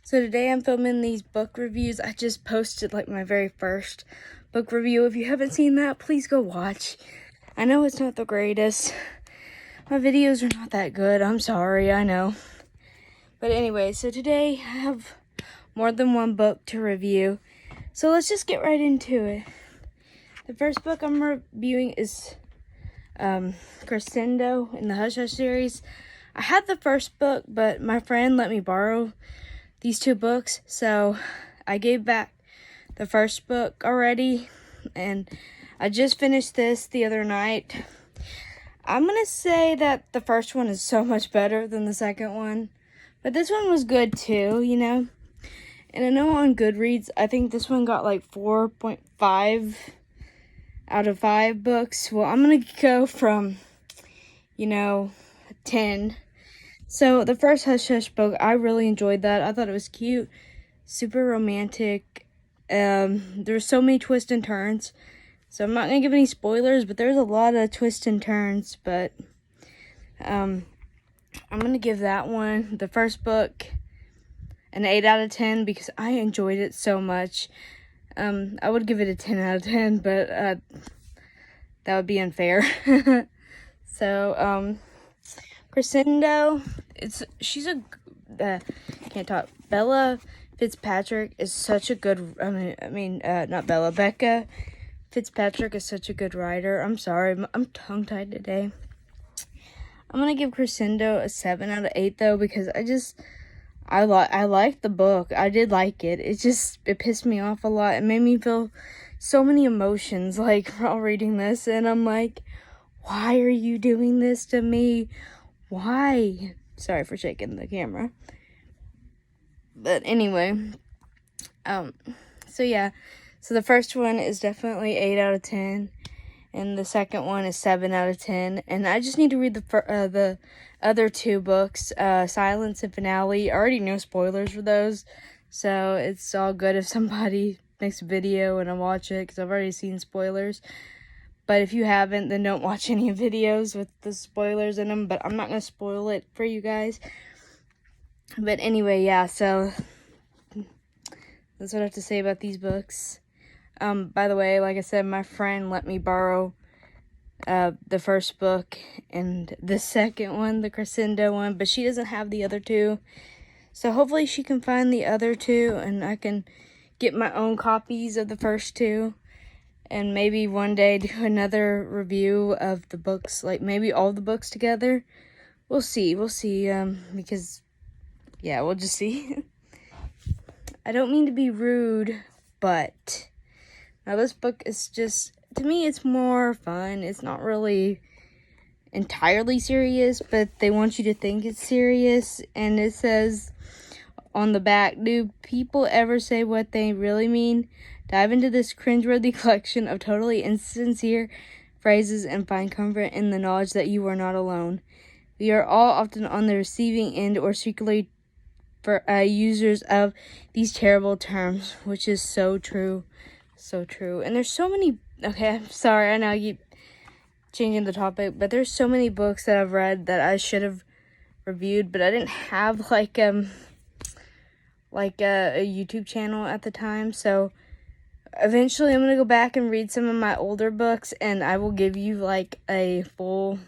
So today I'm filming these book reviews. I just posted like my very first book review. If you haven't seen that, please go watch. I know it's not the greatest. My videos are not that good. I'm sorry, I know. But anyway, so today I have more than one book to review. So let's just get right into it. The first book I'm reviewing is Crescendo in the Hush Hush series. I had the first book, but my friend let me borrow these two books, so I gave back the first book already, and I just finished this the other night. I'm gonna say that the first one is so much better than the second one, but this one was good too, you know. And I know on Goodreads, I think this one got like 4.5 out of 5 books. Well, I'm gonna go from, 10. So the first Hush Hush book, I really enjoyed that. I thought it was cute, super romantic. There were so many twists and turns. So I'm not gonna give any spoilers, but there's a lot of twists and turns. But I'm gonna give that one, the first book, an 8 out of 10 because I enjoyed it so much. I would give it a 10 out of 10, but that would be unfair. So Crescendo, Bella Fitzpatrick is such a good, Becca Fitzpatrick is such a good writer. I'm sorry, I'm tongue-tied today. I'm gonna give Crescendo a 7 out of 8 though, because I liked the book. I did like it. It pissed me off a lot. It made me feel so many emotions, like, while reading this, and I'm like, why are you doing this to me? Why? Sorry for shaking the camera. But anyway, so yeah. So the first one is definitely 8 out of 10, and the second one is 7 out of 10. And I just need to read the other two books, Silence and Finale. I already know spoilers for those, so it's all good if somebody makes a video and I watch it, because I've already seen spoilers. But if you haven't, then don't watch any videos with the spoilers in them. But I'm not going to spoil it for you guys. But anyway, yeah, so that's what I have to say about these books. By the way, like I said, my friend let me borrow the first book and the second one, the Crescendo one. But she doesn't have the other two. So hopefully she can find the other two and I can get my own copies of the first two. And maybe one day do another review of the books, like maybe all the books together. We'll see, because, yeah, we'll just see. I don't mean to be rude, but now this book is just, to me, it's more fun. It's not really entirely serious, but they want you to think it's serious. And it says on the back, do people ever say what they really mean? Dive into this cringeworthy collection of totally insincere phrases and find comfort in the knowledge that you are not alone. We are all often on the receiving end or secretly users of these terrible terms, which is so true. So true. And there's so many, okay, I'm sorry, I know I keep changing the topic, but there's so many books that I've read that I should have reviewed, but I didn't have like a YouTube channel at the time, so eventually I'm gonna go back and read some of my older books, and I will give you like a full,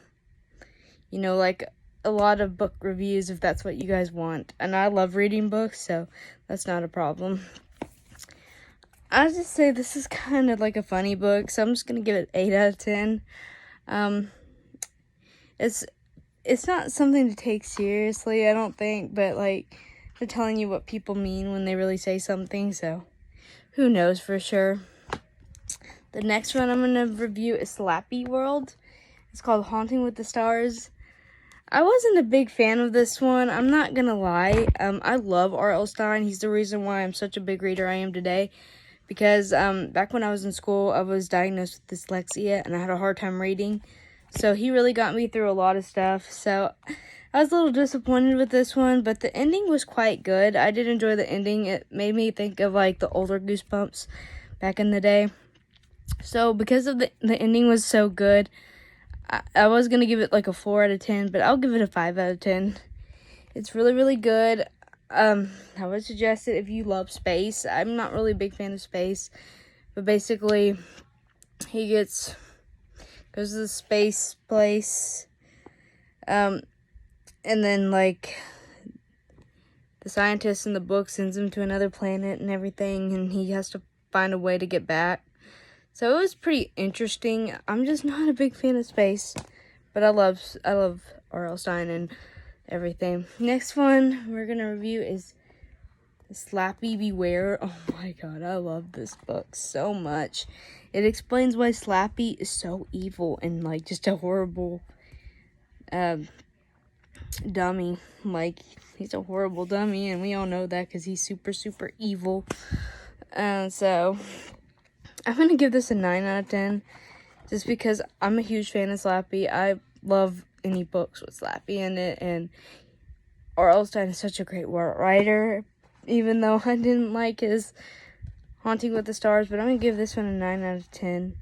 like a lot of book reviews if that's what you guys want. And I love reading books, so that's not a problem. I just say this is kind of like a funny book, so I'm just gonna give it 8 out of 10. It's not something to take seriously, I don't think, but like they're telling you what people mean when they really say something, so who knows for sure. The next one I'm going to review is Slappy World. It's called Haunting with the Stars. I wasn't a big fan of this one. I'm not going to lie. I love R.L. Stine. He's the reason why I'm such a big reader I am today. Because back when I was in school, I was diagnosed with dyslexia and I had a hard time reading. So he really got me through a lot of stuff. So I was a little disappointed with this one, but the ending was quite good. I did enjoy the ending. It made me think of like the older Goosebumps back in the day. So because of the ending was so good, I was going to give it like a 4 out of 10, but I'll give it a 5 out of 10. It's really, really good. I would suggest it if you love space. I'm not really a big fan of space, but basically he goes to the space place, and then like the scientist in the book sends him to another planet and everything, and he has to find a way to get back. So it was pretty interesting. I'm just not a big fan of space, but I love R.L. Stine and everything. Next one we're gonna review is Slappy Beware. Oh my god, I love this book so much. It explains why Slappy is so evil and like just a horrible dummy. Like, he's a horrible dummy, and we all know that because he's super, super evil. So I'm gonna give this a 9 out of 10, just because I'm a huge fan of Slappy. I love any books with Slappy in it, and R.L. Stine is such a great writer, even though I didn't like his Haunting with the Stars, but I'm gonna give this one a 9 out of 10,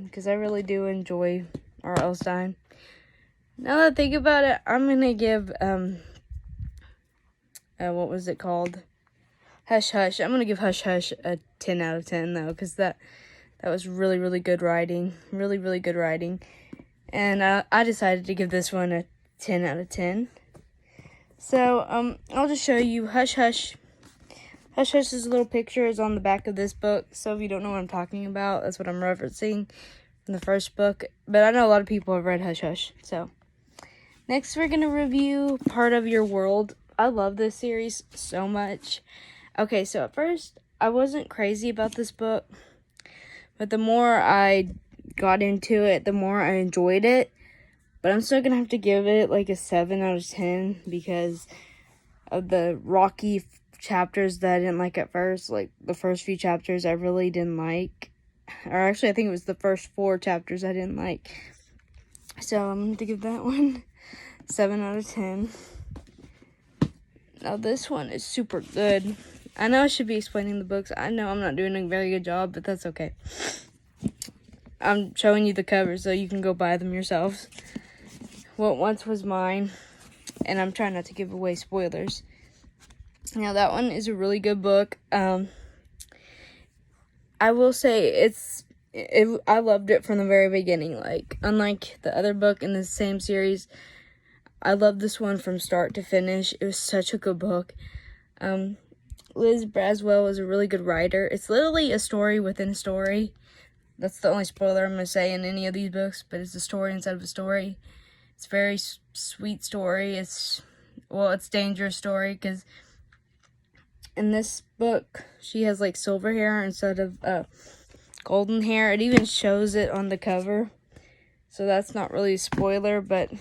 because I really do enjoy R.L. Stine. Now that I think about it, I'm gonna give, what was it called? Hush Hush. I'm gonna give Hush Hush a 10 out of 10 though, because that was really, really good writing. Really, really good writing. And I decided to give this one a 10 out of 10. So, I'll just show you Hush Hush. Hush Hush's little picture is on the back of this book. So if you don't know what I'm talking about, that's what I'm referencing from the first book. But I know a lot of people have read Hush Hush. So, next we're gonna review Part of Your World. I love this series so much. Okay, so at first, I wasn't crazy about this book, but the more I got into it, the more I enjoyed it. But I'm still gonna have to give it like a 7 out of 10 because of the rocky chapters that I didn't like at first. Like, the first few chapters I really didn't like. Or actually, I think it was the first 4 chapters I didn't like. So I'm going to give that one 7 out of 10. Now, this one is super good. I know I should be explaining the books. I know I'm not doing a very good job, but that's okay. I'm showing you the covers so you can go buy them yourselves. What Once Was Mine, and I'm trying not to give away spoilers. Now, that one is a really good book. I will say I loved it from the very beginning. Like, unlike the other book in the same series, I loved this one from start to finish. It was such a good book. Liz Braswell is a really good writer. It's literally a story within a story. That's the only spoiler I'm going to say in any of these books, but it's a story inside of a story. It's a very sweet story. It's dangerous story because in this book, she has like silver hair instead of golden hair. It even shows it on the cover. So that's not really a spoiler, but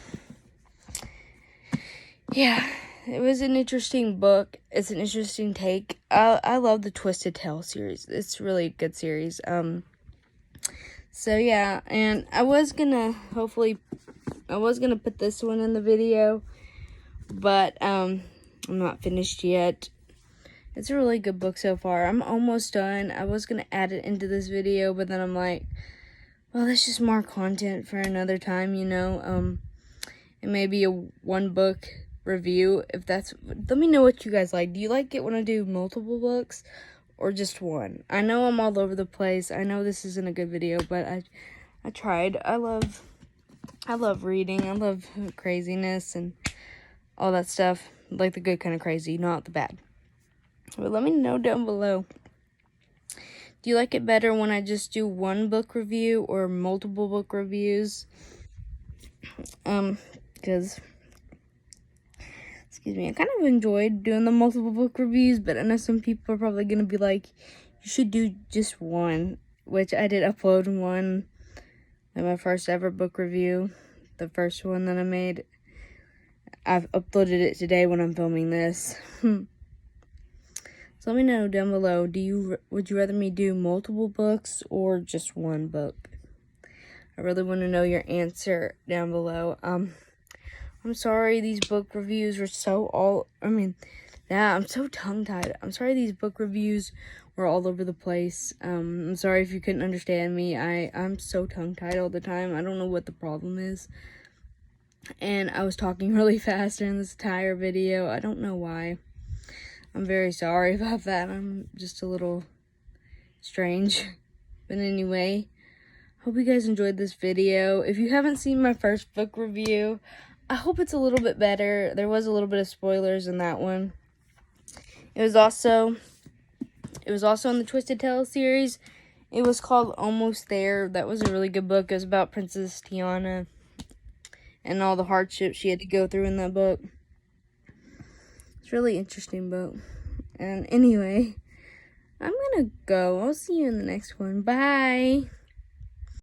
yeah, it was an interesting book. It's an interesting take. I love the Twisted Tale series. It's really a good series. So yeah, and I was gonna put this one in the video, but I'm not finished yet. It's a really good book so far. I'm almost done. I was gonna add it into this video, but then I'm like, well, that's just more content for another time, you know. It may be a one book review. Let me know what you guys like. Do you like it when I do multiple books or just one? I know I'm all over the place. I know this isn't a good video, but I tried. I love reading. I love craziness and all that stuff. Like the good kind of crazy, not the bad. But let me know down below. Do you like it better when I just do one book review or multiple book reviews? Because, excuse me, I kind of enjoyed doing the multiple book reviews, but I know some people are probably going to be like, you should do just one, which I did upload one, like my first ever book review, the first one that I made. I've uploaded it today when I'm filming this. So let me know down below, would you rather me do multiple books or just one book? I really want to know your answer down below. I'm sorry these book reviews were I'm so tongue-tied. I'm sorry these book reviews were all over the place. I'm sorry if you couldn't understand me. I'm so tongue-tied all the time. I don't know what the problem is. and I was talking really fast during this entire video. I don't know why. I'm very sorry about that. I'm just a little strange. But anyway, hope you guys enjoyed this video. If you haven't seen my first book review, I hope it's a little bit better. There was a little bit of spoilers in that one. It was also in the Twisted Tales series. It was called Almost There. That was a really good book. It was about Princess Tiana and all the hardships she had to go through in that book. It's a really interesting book. And anyway, I'm gonna go. I'll see you in the next one. Bye.